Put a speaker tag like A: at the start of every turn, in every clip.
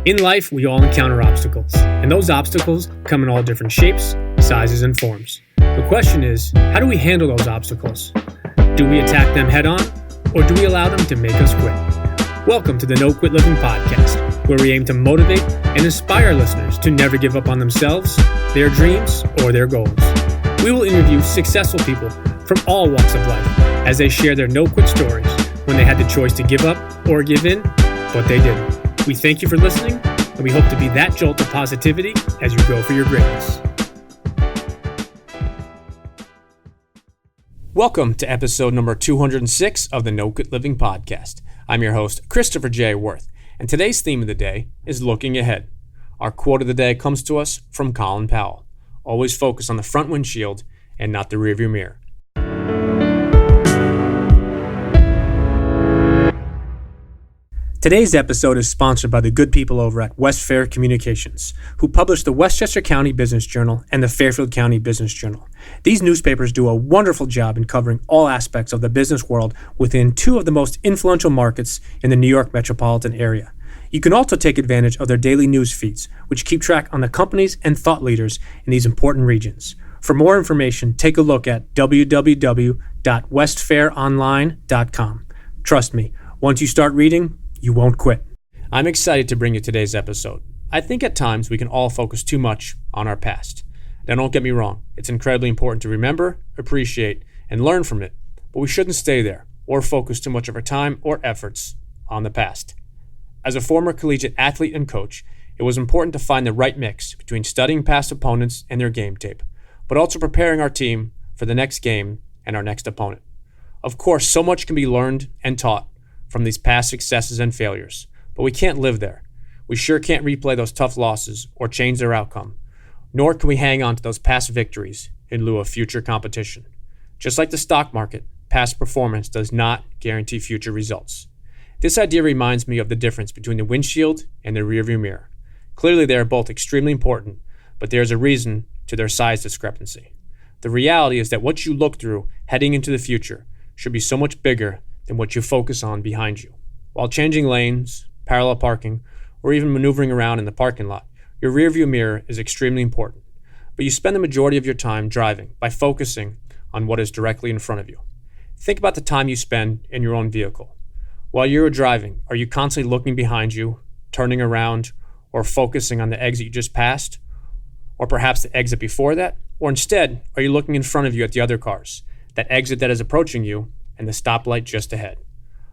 A: In life, we all encounter obstacles, and those obstacles come in all different shapes, sizes, and forms. The question is, how do we handle those obstacles? Do we attack them head on, or do we allow them to make us quit? Welcome to the No Quit Living podcast, where we aim to motivate and inspire listeners to never give up on themselves, their dreams, or their goals. We will interview successful people from all walks of life as they share their no-quit stories when they had the choice to give up or give in, but they didn't. We thank you for listening, and we hope to be that jolt of positivity as you go for your greatness. Welcome to episode number 206 of the No Quit Living podcast. I'm your host, Christopher J. Worth, and today's theme of the day is looking ahead. Our quote of the day comes to us from Colin Powell. Always focus on the front windshield and not the rearview mirror. Today's episode is sponsored by the good people over at West Fair Communications, who publish the Westchester County Business Journal and the Fairfield County Business Journal. These newspapers do a wonderful job in covering all aspects of the business world within two of the most influential markets in the New York metropolitan area. You can also take advantage of their daily news feeds, which keep track on the companies and thought leaders in these important regions. For more information, take a look at www.westfaironline.com. Trust me, once you start reading, you won't quit. I'm excited to bring you today's episode. I think at times we can all focus too much on our past. Now, don't get me wrong. It's incredibly important to remember, appreciate, and learn from it, but we shouldn't stay there or focus too much of our time or efforts on the past. As a former collegiate athlete and coach, it was important to find the right mix between studying past opponents and their game tape, but also preparing our team for the next game and our next opponent. Of course, so much can be learned and taught from these past successes and failures, but we can't live there. We sure can't replay those tough losses or change their outcome, nor can we hang on to those past victories in lieu of future competition. Just like the stock market, past performance does not guarantee future results. This idea reminds me of the difference between the windshield and the rearview mirror. Clearly, they are both extremely important, but there is a reason to their size discrepancy. The reality is that what you look through heading into the future should be so much bigger than what you focus on behind you. While changing lanes, parallel parking, or even maneuvering around in the parking lot, your rearview mirror is extremely important. But you spend the majority of your time driving by focusing on what is directly in front of you. Think about the time you spend in your own vehicle. While you're driving, are you constantly looking behind you, turning around, or focusing on the exit you just passed? Or perhaps the exit before that? Or instead, are you looking in front of you at the other cars, that exit that is approaching you, and the stoplight just ahead?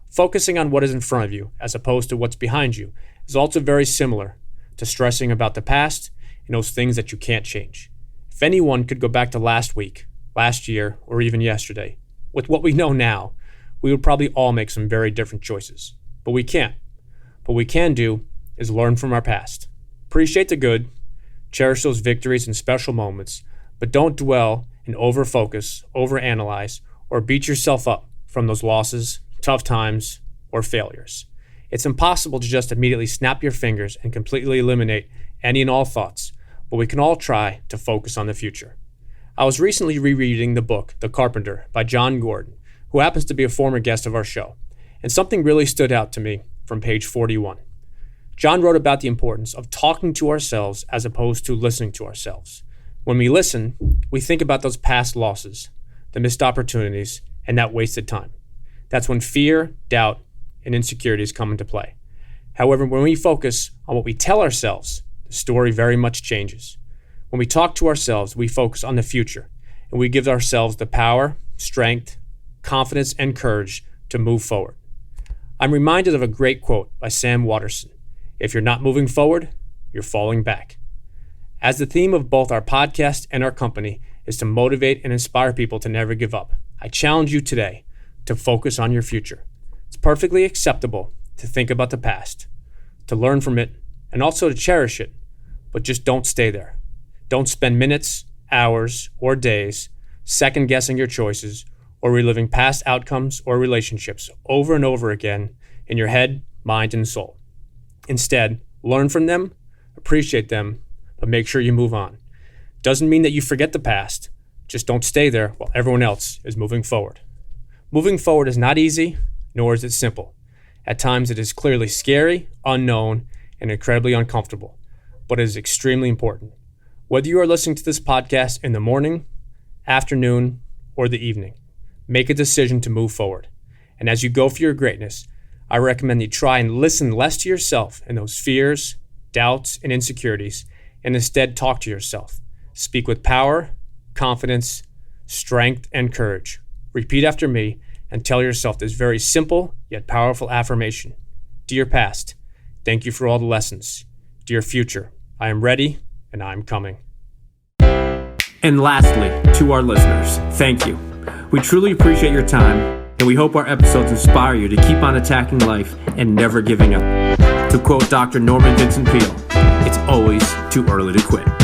A: Focusing on what is in front of you as opposed to what's behind you is also very similar to stressing about the past and those things that you can't change. If anyone could go back to last week, last year, or even yesterday, with what we know now, we would probably all make some very different choices. But we can't. What we can do is learn from our past. Appreciate the good, cherish those victories and special moments, but don't dwell and over-focus, over-analyze, or beat yourself up from those losses, tough times, or failures. It's impossible to just immediately snap your fingers and completely eliminate any and all thoughts, but we can all try to focus on the future. I was recently rereading the book, The Carpenter, by John Gordon, who happens to be a former guest of our show, and something really stood out to me from page 41. John wrote about the importance of talking to ourselves as opposed to listening to ourselves. When we listen, we think about those past losses, the missed opportunities, and that wasted time. That's when fear, doubt, and insecurities come into play. However, when we focus on what we tell ourselves, the story very much changes. When we talk to ourselves, we focus on the future, and we give ourselves the power, strength, confidence, and courage to move forward. I'm reminded of a great quote by Sam Waterston: "If you're not moving forward, you're falling back." As the theme of both our podcast and our company is to motivate and inspire people to never give up, I challenge you today to focus on your future. It's perfectly acceptable to think about the past, to learn from it, and also to cherish it, but just don't stay there. Don't spend minutes, hours, or days second-guessing your choices or reliving past outcomes or relationships over and over again in your head, mind, and soul. Instead, learn from them, appreciate them, but make sure you move on. Doesn't mean that you forget the past, just don't stay there while everyone else is moving forward. Moving forward is not easy, nor is it simple. At times it is clearly scary, unknown, and incredibly uncomfortable, but it is extremely important. Whether you are listening to this podcast in the morning, afternoon, or the evening, make a decision to move forward. And as you go for your greatness, I recommend you try and listen less to yourself and those fears, doubts, and insecurities, and instead talk to yourself. Speak with power, confidence, strength, and courage. Repeat after me and tell yourself this very simple yet powerful affirmation. Dear past, thank you for all the lessons. Dear future, I am ready and I'm coming. And lastly, to our listeners, thank you. We truly appreciate your time, and we hope our episodes inspire you to keep on attacking life and never giving up. To quote Dr. Norman Vincent Peale, it's always too early to quit.